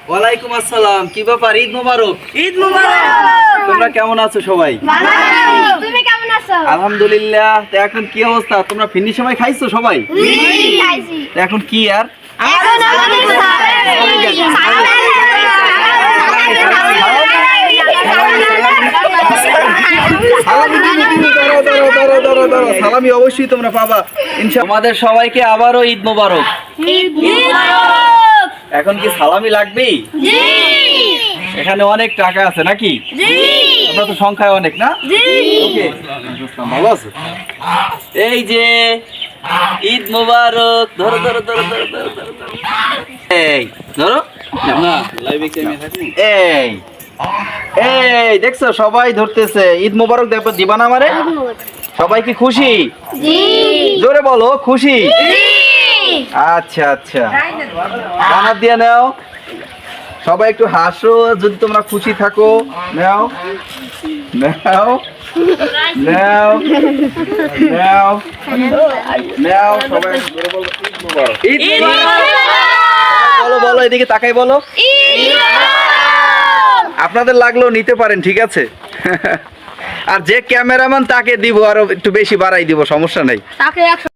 ওয়ালাইকুম আসসালাম। কি ব্যাপার? ঈদ মোবারক। ঈদ মোবারক। তোমরা কেমন আছো সবাই? ভালো আছি। তুমি কেমন আছো? আলহামদুলিল্লাহ। তো এখন কি অবস্থা? তোমরা ফিরনি সময় খাইছো সবাই? খাইছি। তো এখন কি আর এখন আমাদের সালামি অবশ্যই তোমরা পাবা ইনশাআল্লাহ। আমাদের সবাইকে আবারও ঈদ মোবারক। ঈদ মোবারক। এখন কি সালামি লাগবে? জি এখানে অনেক টাকা আছে নাকি? জি তোমরা তো সংখ্যায় অনেক না? জি ওকে, ভালো আছো? এই যে ঈদ মোবারক। ধরো ধরো ধরো ধরো ধরো ধরো ধরো। এই ধরো না, লাইভে কি আমি থাকি? এই এই দেখছো সবাই ধরতেছে। ঈদ মোবারক দেখো, দিবা না আমারে? সবাই কি খুশি? জি জোরে বলো খুশি। জি আচ্ছা আচ্ছা, কানার দিয়ে নাও। সবাই একটু হাসো যদি তোমরা খুশি থাকো। নাও নাও নাও নাও নাও। সবাই জোরে বলো ঈদ মোবারক। ঈদ মোবারক। বলো বলো, এদিকে তাকাই বলো। ঈদ মোবারক। আপনাদের লাগলেও নিতে পারেন, ঠিক আছে? আর যে ক্যামেরাম্যান তাকে দিব আরো একটু বেশি বাড়াই দিব, সমস্যা নাই। তাকে 100